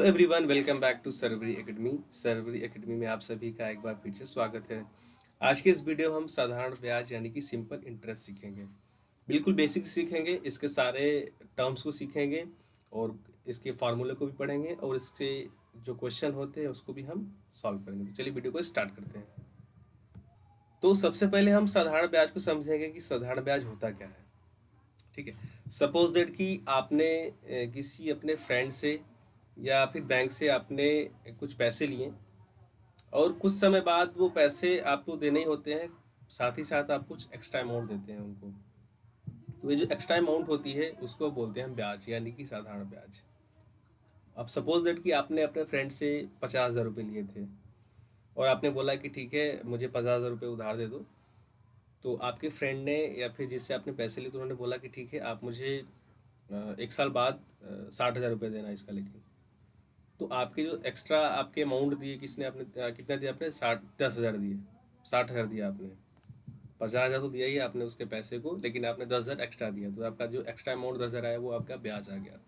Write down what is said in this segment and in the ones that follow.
Everyone, welcome back to Sarvari academy. Sarvari academy में आप सभी का एक बार फिर से स्वागत है। आज के इस वीडियो में हम साधारण ब्याज यानी कि सिंपल इंटरेस्ट सीखेंगे। बिल्कुल बेसिक सीखेंगे, इसके सारे टर्म्स को सीखेंगे और इसके फार्मूले को भी पढ़ेंगे और इसके जो क्वेश्चन होते हैं उसको भी हम सॉल्व करेंगे। तो चलिए वीडियो को स्टार्ट करते हैं। तो सबसे पहले हम साधारण ब्याज को समझेंगे कि साधारण ब्याज होता क्या है। ठीक है, सपोज दैट कि आपने किसी अपने फ्रेंड से या फिर बैंक से आपने कुछ पैसे लिए और कुछ समय बाद वो पैसे आपको देने ही होते हैं, साथ ही साथ आप कुछ एक्स्ट्रा अमाउंट देते हैं उनको। तो ये जो एक्स्ट्रा अमाउंट होती है उसको बोलते हैं ब्याज यानी कि साधारण ब्याज। अब सपोज दैट कि आपने अपने फ्रेंड से 50,000 रुपये लिए थे और आपने बोला कि ठीक है मुझे 50,000 रुपये उधार दे दो। तो आपके फ्रेंड ने या फिर जिससे आपने पैसे लिए तो उन्होंने बोला कि ठीक है आप मुझे 1 साल बाद 60,000 रुपये देना इसका। लेकिन तो आपके जो एक्स्ट्रा आपके अमाउंट दिए किसने, आपने कितना दिया, आपने 10,000 दिए, 60,000 दिया आपने। 50,000 तो दिया ही आपने उसके पैसे को, लेकिन आपने 10,000 एक्स्ट्रा दिया, तो आपका जो एक्स्ट्रा अमाउंट 10,000 आया वो आपका ब्याज आ गया।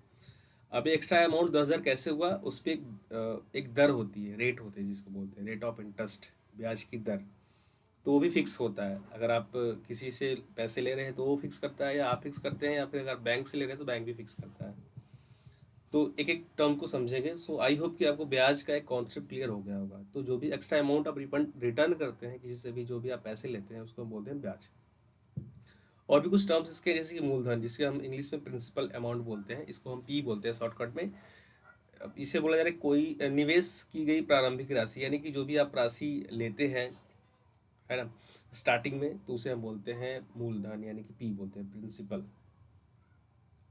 अब ये एक्स्ट्रा अमाउंट 10,000 कैसे हुआ, उस पर एक दर होती है, रेट होते हैं जिसको बोलते हैं रेट ऑफ इंटरेस्ट, ब्याज की दर। तो वो भी फिक्स होता है। अगर आप किसी से पैसे ले रहे हैं तो वो फिक्स करता है, या आप फिक्स करते हैं, या फिर अगर बैंक से ले रहे हैं तो बैंक भी फिक्स करता है। तो एक एक टर्म को समझेंगे। सो आई होप कि आपको ब्याज का एक कॉन्सेप्ट क्लियर हो गया होगा। तो जो भी एक्स्ट्रा अमाउंट आप रिटर्न करते हैं किसी से भी, जो भी आप पैसे लेते हैं उसको हम बोलते हैं ब्याज। और भी कुछ टर्म्स इसके, जैसे कि मूलधन, जिसके हम इंग्लिश में प्रिंसिपल अमाउंट बोलते हैं, इसको हम पी बोलते हैं शॉर्टकट में। अब इसे बोला जा रहा है कोई निवेश की गई प्रारंभिक राशि, यानी कि जो भी आप राशि लेते हैं, है ना, स्टार्टिंग में, तो उसे हम बोलते हैं मूलधन यानी कि पी बोलते हैं, प्रिंसिपल।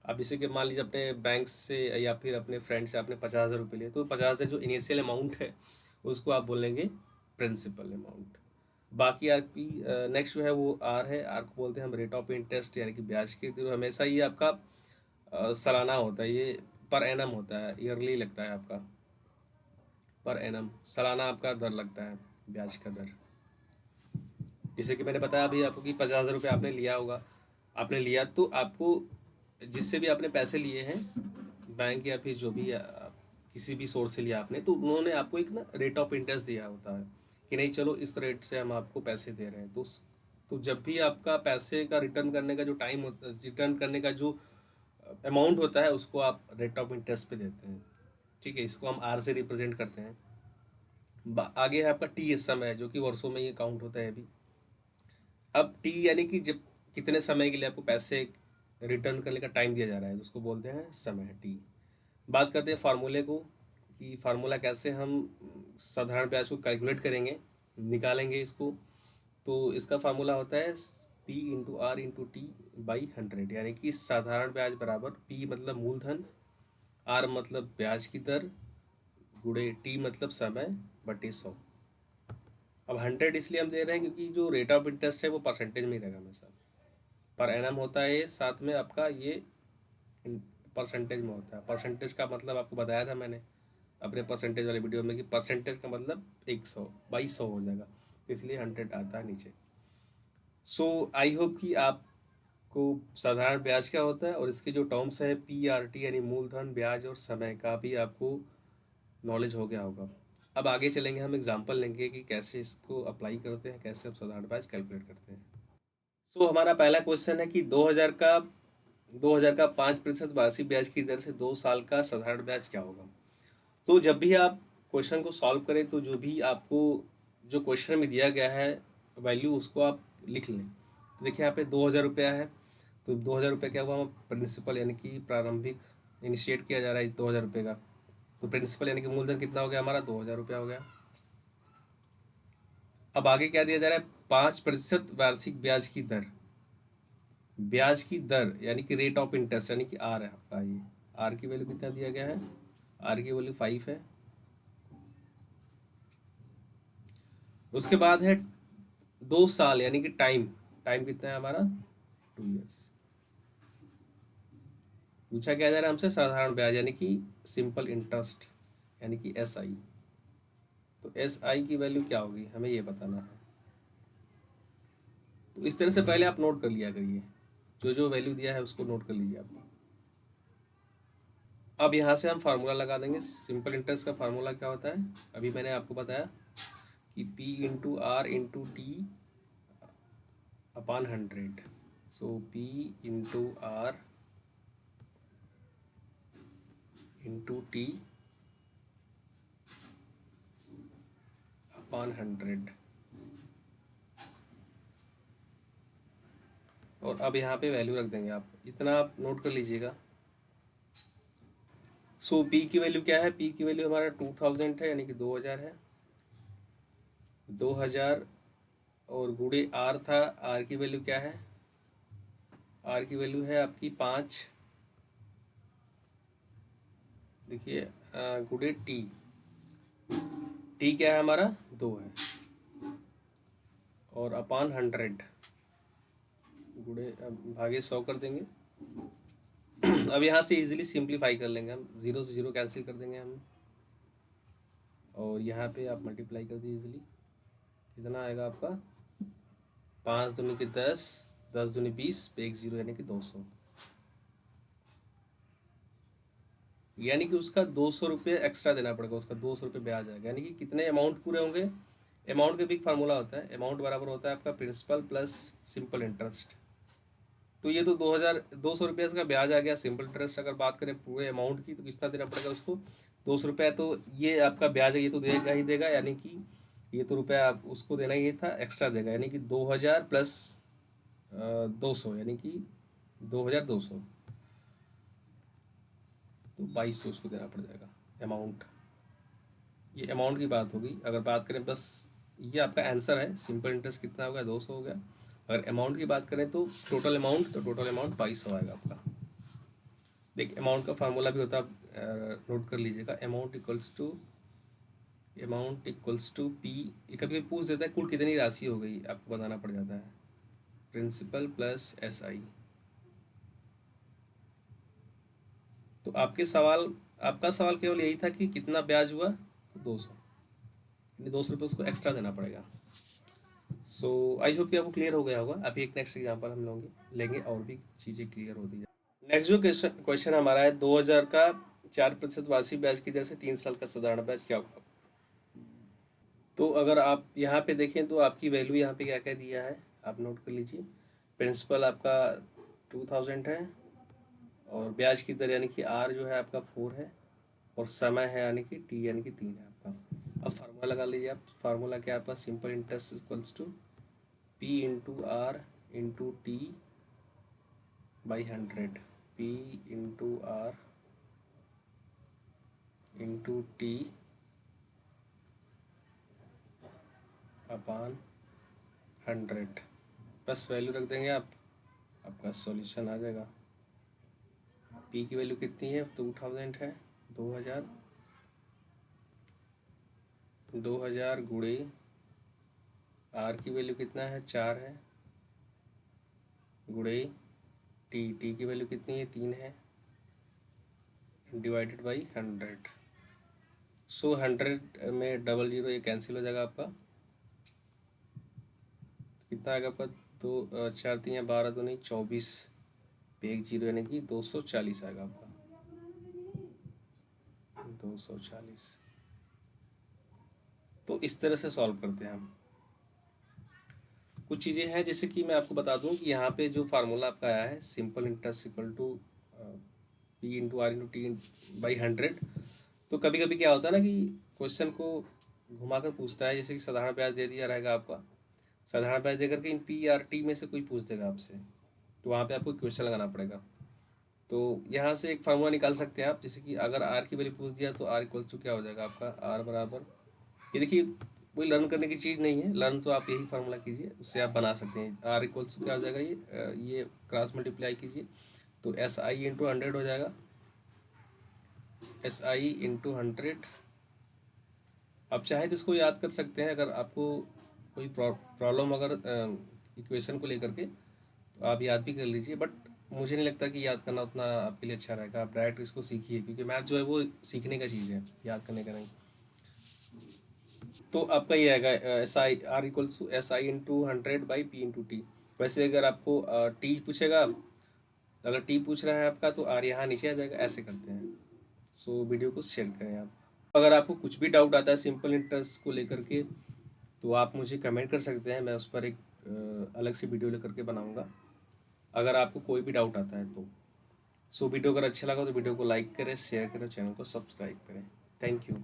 अब जैसे कि मान लीजिए अपने बैंक से या फिर अपने फ्रेंड से आपने 50,000 रुपये लिए, तो 50,000 जो इनिशियल अमाउंट है उसको आप बोलेंगे प्रिंसिपल अमाउंट। बाकी आपकी नेक्स्ट जो है वो आर है। आर को बोलते हैं हम रेट ऑफ इंटरेस्ट यानी कि ब्याज की। तो हमेशा ये आपका सालाना होता है, ये पर एनम होता है, ईयरली लगता है आपका, पर एनम सालाना आपका दर लगता है, ब्याज का दर। जैसे कि मैंने बताया अभी आपको कि 50,000 रुपये आपने लिया होगा, आपने लिया तो आपको, जिससे भी आपने पैसे लिए हैं, बैंक या फिर जो भी किसी भी सोर्स से लिया आपने, तो उन्होंने आपको एक ना रेट ऑफ इंटरेस्ट दिया होता है कि नहीं चलो इस रेट से हम आपको पैसे दे रहे हैं। तो जब भी आपका पैसे का रिटर्न करने का जो टाइम होता है, रिटर्न करने का जो अमाउंट होता है, उसको आप रेट ऑफ इंटरेस्ट पे देते हैं। ठीक है, इसको हम आर से रिप्रेजेंट करते हैं। आगे है आपका टी, एस समय, जो कि वर्षों में ये काउंट होता है अभी। अब टी यानी कि जब कितने समय के लिए आपको पैसे रिटर्न करने का टाइम दिया जा रहा है, तो उसको बोलते हैं समय, टी। बात करते हैं फार्मूले को, कि फार्मूला कैसे हम साधारण ब्याज को कैलकुलेट करेंगे, निकालेंगे इसको। तो इसका फार्मूला होता है P into R into T by 100, यानी कि साधारण ब्याज बराबर पी मतलब मूलधन, आर मतलब ब्याज की दर, गुणे टी मतलब समय, बटे 100। अब 100 इसलिए हम दे रहे हैं क्योंकि जो रेट ऑफ इंटरेस्ट है वो परसेंटेज में ही रहेगा हमेशा, पर एनम होता है ये, साथ में आपका ये परसेंटेज में होता है। परसेंटेज का मतलब आपको बताया था मैंने अपने परसेंटेज वाले वीडियो में, कि परसेंटेज का मतलब 100/100 हो जाएगा, तो इसलिए 100 आता है नीचे। सो आई होप कि आपको साधारण ब्याज क्या होता है और इसके जो टर्म्स है पी आर टी यानी मूलधन, ब्याज और समय का भी आपको नॉलेज हो गया होगा। अब आगे चलेंगे, हम एग्जांपल लेंगे कि कैसे इसको अप्लाई करते हैं, कैसे हम साधारण ब्याज कैलकुलेट करते हैं। सो हमारा पहला क्वेश्चन है कि 2000 का 5% वार्षिक ब्याज की दर से 2 साल का साधारण ब्याज क्या होगा। तो जब भी आप क्वेश्चन को सॉल्व करें तो जो भी आपको जो क्वेश्चन में दिया गया है वैल्यू, उसको आप लिख लें। तो देखिए यहाँ पे 2,000 रुपया है, तो 2,000 रुपये क्या हुआ, प्रिंसिपल यानी कि प्रारंभिक इनिशिएट किया जा रहा है 2,000 रुपये का। तो प्रिंसिपल यानी कि मूलधन कितना हो गया हमारा, 2,000 रुपया हो गया। अब आगे क्या दिया जा रहा है, 5% वार्षिक ब्याज की दर। ब्याज की दर यानी कि रेट ऑफ इंटरेस्ट यानी कि आर है आपका। ये आर की वैल्यू कितना दिया गया है, आर की वैल्यू 5 है। उसके बाद है 2 साल यानी कि टाइम, टाइम कितना है हमारा, 2 ईयर्स। पूछा क्या जा रहा है हमसे, साधारण ब्याज यानी कि सिंपल इंटरेस्ट यानी कि एस आई। तो एस आई की वैल्यू क्या होगी हमें ये बताना है। तो इस तरह से पहले आप नोट कर लिया करिए, जो जो वैल्यू दिया है उसको नोट कर लीजिए आप। अब यहाँ से हम फार्मूला लगा देंगे। सिंपल इंटरेस्ट का फार्मूला क्या होता है, अभी मैंने आपको बताया कि P into R into T upon 100। So P into R into T upon 100। और अब यहाँ पे वैल्यू रख देंगे, आप इतना आप नोट कर लीजिएगा। सो P की वैल्यू क्या है, P की वैल्यू हमारा 2000 है, यानी कि 2000 है। 2000 और गुणे R था, R की वैल्यू क्या है, R की वैल्यू है आपकी 5। देखिए गुणे टी क्या है हमारा 2 है, और अपान 100 गुणे भागे 100 कर देंगे। अब यहाँ से इजीली सिंप्लीफाई कर लेंगे हम, 0 से 0 कैंसिल कर देंगे हम, और यहाँ पे आप मल्टीप्लाई कर दीजिए इजीली। कितना आएगा आपका, 5 दूनी की 10, 10 दूनी 20 पे 1 0 यानी कि 200। यानी कि उसका 200 रुपये एक्स्ट्रा देना पड़ेगा, उसका 200 रुपये ब्याज आएगा। यानी कि कितने अमाउंट पूरे होंगे, अमाउंट का भी एक फार्मूला होता है, अमाउंट बराबर होता है आपका प्रिंसिपल प्लस सिंपल इंटरेस्ट। तो ये तो 200 रुपये इसका ब्याज आ गया। सिंपल इंटरेस्ट अगर बात करें पूरे अमाउंट की तो कितना देना पड़ेगा उसको, 200 रुपये। तो ये आपका ब्याज है, ये तो देगा ही देगा, यानी कि ये तो रुपया आप उसको देना ही था, एक्स्ट्रा देगा। यानी कि 2000 प्लस 200 यानी कि 2200, तो 2200 उसको देना पड़ जाएगा अमाउंट। ये अमाउंट की बात होगी। अगर बात करें बस, ये आपका आंसर है, सिंपल इंटरेस्ट कितना होगा 200 हो गया। अगर अमाउंट की बात करें तो टोटल अमाउंट, तो टोटल अमाउंट 2200 आएगा आपका। देखिए अमाउंट का फार्मूला भी होता है, आप नोट कर लीजिएगा। अमाउंट इक्वल्स टू पी, ये कभी पूछ देता है कुल कितनी राशि हो गई, आपको बताना पड़ जाता है, प्रिंसिपल प्लस एस आई। तो आपका सवाल केवल यही था कि कितना ब्याज हुआ, तो 200, यानी 200 रुपये उसको एक्स्ट्रा देना पड़ेगा। सो आई होप कि आपको क्लियर हो गया होगा। अभी एक नेक्स्ट एग्जांपल हम लेंगे और भी चीज़ें क्लियर होती जाए। नेक्स्ट जो क्वेश्चन हमारा है, 2000 का 4% वार्षिक ब्याज की दर से 3 साल का साधारण ब्याज क्या होगा। तो अगर आप यहाँ पे देखें तो आपकी वैल्यू यहाँ पे क्या क्या दिया है, आप नोट कर लीजिए। प्रिंसिपल आपका 2000 है, और ब्याज की दर यानी कि आर जो है आपका 4 है, और समय है यानी कि टी यानी कि 3 है आपका। अब फार्मूला लगा लीजिए आप। फार्मूला क्या है आपका, simple interest equals to P into R into T by 100। P into R into T upon 100, बस वैल्यू रख देंगे आप, आपका सॉल्यूशन आ जाएगा। पी की वैल्यू कितनी है, 2000 है, 2000 2000 गुणे आर की वैल्यू कितना है, 4 है, गुणे टी की वैल्यू कितनी है, 3 है, डिवाइडेड बाई 100। सो 100 में 00 ये कैंसिल हो जाएगा आपका। कितना आएगा आपका, 4 3 12 2 नहीं 24 पे 1 0 यानी कि 240 आएगा आपका, 240। तो इस तरह से सॉल्व करते हैं हम। कुछ चीज़ें हैं जैसे कि मैं आपको बता दूं कि यहाँ पे जो फार्मूला आपका आया है, simple interest equal to P into R into T by 100। तो कभी कभी क्या होता है ना कि क्वेश्चन को घुमाकर पूछता है, जैसे कि साधारण ब्याज दे दिया रहेगा आपका, साधारण ब्याज देकर के इन पी आर टी में से कोई पूछ देगा आपसे, तो वहाँ पे आपको क्वेश्चन लगाना पड़ेगा। तो यहाँ से एक फार्मूला निकाल सकते हैं आप, जैसे कि अगर आर की वैल्यू पूछ दिया तो आर इक्वल टू क्या हो जाएगा आपका, आर बराबर, ये देखिए कोई लर्न करने की चीज़ नहीं है, लर्न तो आप यही फार्मूला कीजिए, उससे आप बना सकते हैं। आर इक्वल्स क्या हो जाएगा, ये क्रॉस मल्टीप्लाई कीजिए, तो एस आई इंटू 100 हो जाएगा, एस आई इंटू 100। आप चाहें तो इसको याद कर सकते हैं, अगर आपको कोई प्रॉब्लम अगर इक्वेशन को लेकर के, तो आप याद भी कर लीजिए, बट मुझे नहीं लगता कि याद करना उतना आपके लिए अच्छा रहेगा। आप डायरेक्ट इसको सीखिए, क्योंकि मैथ जो है वो सीखने का चीज़ है, याद करने का नहीं। तो आपका ये आएगा S I R equals to S I into 100 by P into T. वैसे अगर आपको टी पूछेगा, अगर टी पूछ रहा है आपका, तो आर यहाँ नीचे आ जाएगा, ऐसे करते हैं। सो वीडियो को शेयर करें आप। अगर आपको कुछ भी डाउट आता है सिंपल इंटरेस्ट को लेकर के, तो आप मुझे कमेंट कर सकते हैं, मैं उस पर एक अलग से वीडियो लेकर के बनाऊंगा, अगर आपको कोई भी डाउट आता है तो। सो वीडियो अगर अच्छा लगा तो वीडियो को लाइक करें, शेयर करें, चैनल को सब्सक्राइब करें। Thank you.